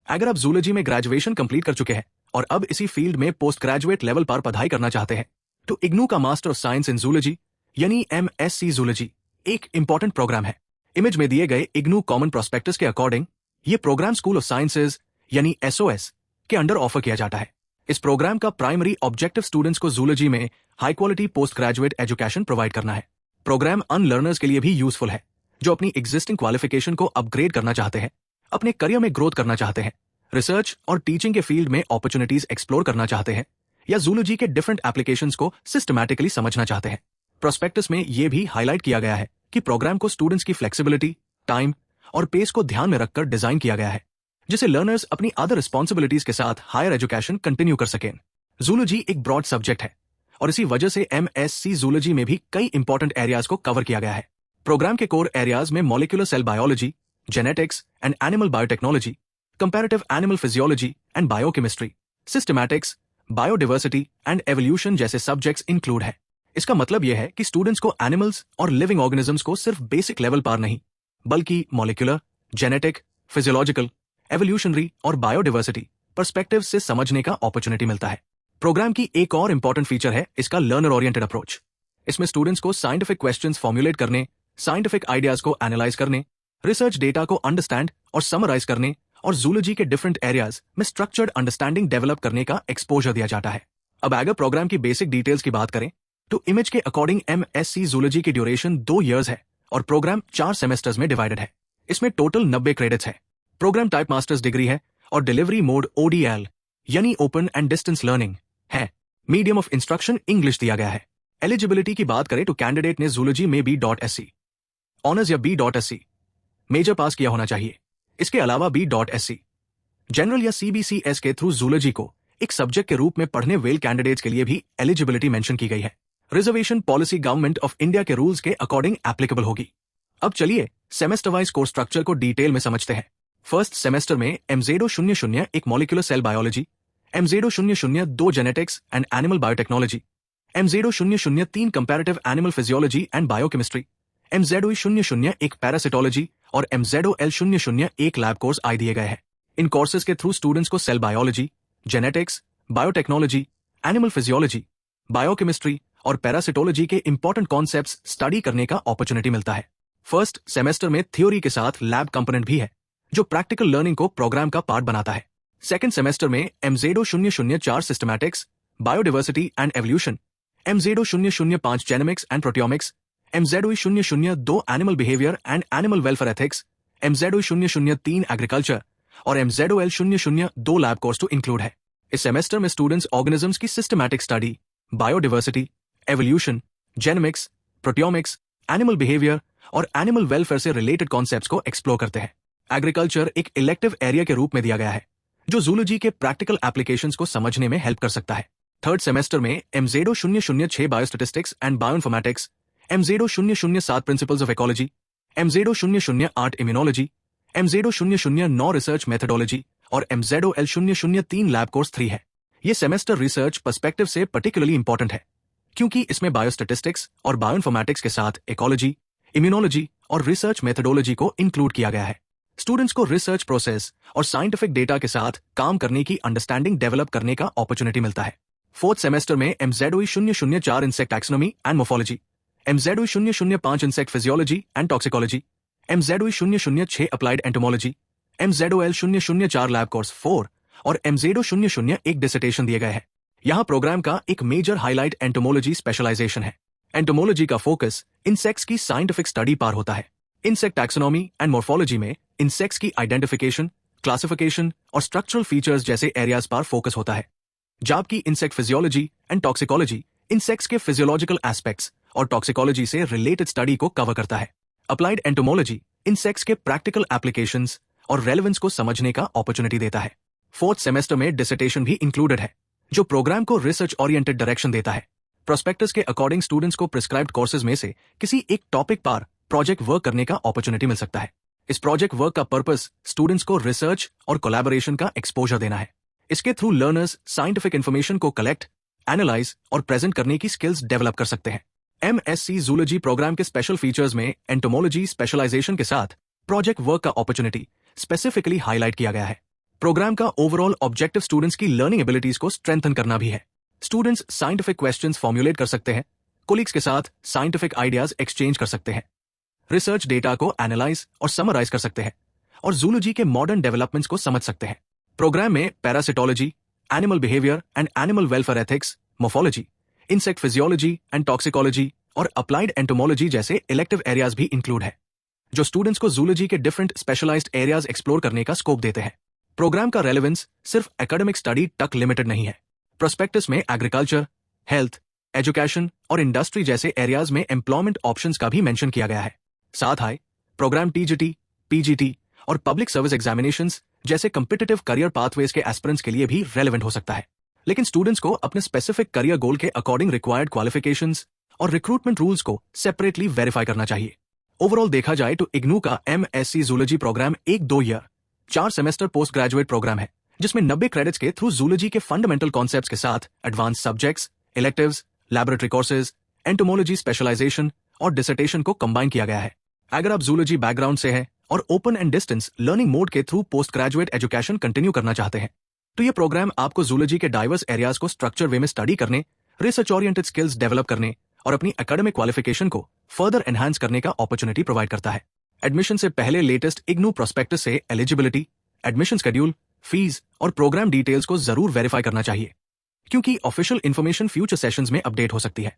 अगर आप जूलॉजी में ग्रेजुएशन कंप्लीट कर चुके हैं और अब इसी फील्ड में पोस्ट ग्रेजुएट लेवल पर पढ़ाई करना चाहते हैं तो इग्नू का master of science in zoology यानी MSc जूलॉजी एक इंपॉर्टेंट प्रोग्राम है। इमेज में दिए गए इग्नू कॉमन प्रोस्पेक्टस के अकॉर्डिंग ये प्रोग्राम स्कूल ऑफ साइंसेज यानी SOS के अंडर ऑफर किया जाता है। इस प्रोग्राम का प्राइमरी ऑब्जेक्टिव स्टूडेंट्स को जूलॉजी में high quality post graduate education provide करना है। प्रोग्राम अनलर्नर्स के लिए भी यूजफुल है जो अपनी एग्जिस्टिंग क्वालिफिकेशन को अपग्रेड करना चाहते हैं, अपने करियर में ग्रोथ करना चाहते हैं, रिसर्च और टीचिंग के फील्ड में अपॉर्चुनिटीज एक्सप्लोर करना चाहते हैं या जूलॉजी के डिफरेंट एप्लीकेशंस को सिस्टमैटिकली समझना चाहते हैं। प्रोस्पेक्टस में यह भी हाईलाइट किया गया है कि प्रोग्राम को स्टूडेंट्स की फ्लेक्सिबिलिटी, टाइम और पेस को ध्यान में रखकर डिजाइन किया गया है जिसे लर्नर्स अपनी अदर रिस्पॉन्सिबिलिटीज के साथ हायर एजुकेशन कंटिन्यू कर सकें। जूलॉजी एक ब्रॉड सब्जेक्ट है और इसी वजह से MSc जूलॉजी में भी कई इंपॉर्टेंट एरियाज को कवर किया गया है। प्रोग्राम के कोर एरियाज में molecular cell biology, genetics and animal biotechnology, comparative animal physiology and biochemistry, systematics, biodiversity and evolution जैसे सब्जेक्ट्स इंक्लूड है। इसका मतलब यह है कि स्टूडेंट्स को एनिमल्स और लिविंग ऑर्गेनिजम्स को सिर्फ बेसिक लेवल पर नहीं बल्कि मॉलिक्यूलर, जेनेटिक, फिजियोलॉजिकल, एवोल्यूशनरी और बायोडाइवर्सिटी पर्सपेक्टिव से समझने का अपॉर्चुनिटी मिलता है। प्रोग्राम की एक और इंपॉर्टेंट फीचर है इसका लर्नर ओरिएंटेड अप्रोच। इसमें स्टूडेंट्स को साइंटिफिक क्वेश्चंस फॉर्मुलेट करने, साइंटिफिक आइडियाज को एनालाइज करने, रिसर्च डेटा को अंडरस्टैंड और समराइज करने और जूलॉजी के डिफरेंट एरियाज में स्ट्रक्चर्ड अंडरस्टैंडिंग डेवलप करने का एक्सपोजर दिया जाता है। अब अगर प्रोग्राम की बेसिक डिटेल्स की बात करें तो इमेज के अकॉर्डिंग MSc जूलॉजी की ड्यूरेशन 2 इयर्स है और प्रोग्राम 4 सेमेस्टर्स में डिवाइडेड है। इसमें टोटल 90 क्रेडिट्स है। प्रोग्राम टाइप मास्टर्स डिग्री है और डिलीवरी मोड ODL यानी ओपन एंड डिस्टेंस लर्निंग है। मीडियम ऑफ इंस्ट्रक्शन इंग्लिश दिया गया है। एलिजिबिलिटी की बात करें तो कैंडिडेट ने जूलॉजी में B.Sc, ऑनर्स या B.Sc मेजर पास किया होना चाहिए। इसके अलावा B.Sc जनरल या CBCS के थ्रू जूलॉजी को एक सब्जेक्ट के रूप में पढ़ने वेल कैंडिडेट्स के लिए भी एलिजिबिलिटी मेंशन की गई है। Reservation policy government of India के रूल्स के अकॉर्डिंग एप्लीकेबल होगी। अब चलिए सेमेस्टर वाइज कोर्स स्ट्रक्चर को डिटेल में समझते हैं। फर्स्ट सेमेस्टर में MZ00 एक molecular cell biology, MZ002 genetics and animal biotechnology, MZ003 comparative animal physiology and biochemistry, MZ001 एक पैरासिटोलॉजी और MZOL00 एक लैब कोर्स आई दिए गए हैं। इन कोर्सेज के थ्रू स्टूडेंट्स को cell biology, genetics, biotechnology, animal physiology, biochemistry और पैरासिटोलॉजी के इंपॉर्टेंट कॉन्सेप्ट्स स्टडी करने का अपॉर्चुनिटी मिलता है। फर्स्ट सेमेस्टर में थ्योरी के साथ लैब कंपोनेंट भी है जो प्रैक्टिकल लर्निंग को प्रोग्राम का पार्ट बनाता है। सेकेंड सेमेस्टर में MZ004 systematics, biodiversity and evolution, MZ005 genomics and proteomics, MZ002 animal behaviour and animal welfare ethics, MZ003 agriculture और MZOL00 lab course to include है। इस सेमेस्टर में स्टूडेंट्स ऑर्गेनिजम्स की systematic study, biodiversity, evolution, genomics, proteomics, animal behaviour और animal welfare से related concepts को explore करते हैं। एग्रीकल्चर एक इलेक्टिव एरिया के रूप में दिया गया है जो जूलॉजी के प्रैक्टिकल एप्लीकेशंस को समझने में हेल्प कर सकता है। थर्ड सेमेस्टर में MZ006 biostatistics and bioinformatics, MZ007 principles of ecology, MZ008 immunology, MZ009 research methodology और MZOL003 लैब कोर्स 3 है। ये सेमेस्टर रिसर्च पर्सपेक्टिव से पर्टिकुलरली इंपॉर्टेंट है क्योंकि इसमें बायोस्टैटिस्टिक्स और बायोइन्फॉर्मेटिक्स के साथ इकोलॉजी, इम्यूनोलॉजी और रिसर्च मेथडोलॉजी को इंक्लूड किया गया है। स्टूडेंट्स को रिसर्च प्रोसेस और साइंटिफिक डेटा के साथ काम करने की अंडरस्टैंडिंग डेवलप करने का अपॉर्चुनिटी मिलता है। फोर्थ सेमेस्टर में MZ004 insect taxonomy and morphology, MZ005 insect physiology and toxicology, MZ006 applied entomology, MZOL004 lab course 4 और MZ001 एक डिसर्टेशन दिए गए हैं। यहाँ प्रोग्राम का एक मेजर हाईलाइट एंटोमोलॉजी स्पेशलाइजेशन है। एंटोमोलॉजी का फोकस इंसेक्ट्स की साइंटिफिक स्टडी पर होता है। इंसेक्ट टैक्सोनॉमी एंड मोर्फोलॉजी में इंसेक्ट्स की आइडेंटिफिकेशन, क्लासिफिकेशन और स्ट्रक्चरल फीचर्स जैसे एरियाज पर फोकस होता है, जबकि insect physiology and toxicology insects के फिजियोलॉजिकल एस्पेक्ट्स और टॉक्सिकोलॉजी से रिलेटेड स्टडी को कवर करता है। अप्लाइड एंटोमोलॉजी इंसेक्ट्स के प्रैक्टिकल एप्लीकेशंस और रेलेवेंस को समझने का अपॉर्चुनिटी देता है। फोर्थ सेमेस्टर में डिसर्टेशन भी इंक्लूडेड है जो प्रोग्राम को रिसर्च ओरिएंटेड डायरेक्शन देता है। प्रोस्पेक्टस के अकॉर्डिंग स्टूडेंट्स को प्रिस्क्राइब्ड कोर्सेज में से किसी एक टॉपिक पर प्रोजेक्ट वर्क करने का अपॉर्चुनिटी मिल सकता है। इस प्रोजेक्ट वर्क का पर्पस स्टूडेंट्स को रिसर्च और कोलैबोरेशन का एक्सपोजर देना है। इसके थ्रू लर्नर्स साइंटिफिक इंफॉर्मेशन को कलेक्ट, एनालाइज और प्रेजेंट करने की स्किल्स डेवलप कर सकते हैं। MSc जूलॉजी प्रोग्राम के स्पेशल फीचर्स में एंटोमोलॉजी स्पेशलाइजेशन के साथ प्रोजेक्ट वर्क का अपॉर्चुनिटी स्पेसिफिकली हाईलाइट किया गया है। प्रोग्राम का ओवरऑल ऑब्जेक्टिव स्टूडेंट्स की लर्निंग एबिलिटीज को स्ट्रेंथन करना भी है। स्टूडेंट्स साइंटिफिक क्वेश्चंस फॉर्मुलेट कर सकते हैं, कोलिग्स के साथ साइंटिफिक आइडियाज एक्सचेंज कर सकते हैं, रिसर्च डेटा को एनालाइज और समराइज कर सकते हैं और जूलॉजी के मॉडर्न डेवलपमेंट्स को समझ सकते हैं। प्रोग्राम में parasitology, animal behaviour and animal welfare ethics, morphology, insect physiology and toxicology और अप्लाइड एंटोमोलॉजी जैसे इलेक्टिव एरियाज भी इंक्लूड है, जो स्टूडेंट्स को जूलॉजी के डिफरेंट स्पेशलाइज्ड एरियाज एक्सप्लोर करने का स्कोप देते हैं। प्रोग्राम का रेलेवेंस सिर्फ एकेडमिक स्टडी तक लिमिटेड नहीं है। प्रोस्पेक्टस में एग्रीकल्चर, हेल्थ, एजुकेशन और इंडस्ट्री जैसे एरियाज में एम्प्लॉयमेंट ऑप्शंस का भी मेंशन किया गया है। साथ ही प्रोग्राम टीजीटी, पीजीटी और पब्लिक सर्विस एग्जामिनेशंस जैसे कम्पिटिटिव करियर पाथवेज के एस्पिरेंट्स के लिए भी रेलेवेंट हो सकता है। लेकिन स्टूडेंट्स को अपने स्पेसिफिक करियर गोल के अकॉर्डिंग रिक्वायर्ड क्वालिफिकेशंस और रिक्रूटमेंट रूल्स को सेपरेटली वेरीफाई करना चाहिए। ओवरऑल देखा जाए तो इग्नू का एमएससी जूलॉजी प्रोग्राम एक 2 year 4 semester post graduate program है, जिसमें 90 क्रेडिट्स के थ्रू जूलॉजी के फंडामेंटल कॉन्सेप्ट्स के साथ advance subjects, electives, laboratory courses, entomology specialization और डिसर्टेशन को कंबाइन किया गया है। अगर आप जूलॉजी बैकग्राउंड से हैं और open and distance learning mode के through post graduate education continue करना चाहते हैं, तो ये प्रोग्राम आपको जूलॉजी के डाइवर्स एरियाज को स्ट्रक्चर वे में स्टडी करने, रिसर्च ओरिएंटेड स्किल्स डेवलप करने और अपनी एकेडमिक क्वालिफिकेशन को फर्दर एनहांस करने का अपॉर्चुनिटी प्रोवाइड करता है। एडमिशन से पहले लेटेस्ट इग्नू प्रोस्पेक्टस से एलिजिबिलिटी, एडमिशन शेड्यूल, फीस और प्रोग्राम डिटेल्स को जरूर वेरीफाई करना चाहिए, क्योंकि ऑफिशियल इन्फॉर्मेशन फ्यूचर सेशंस में अपडेट हो सकती है।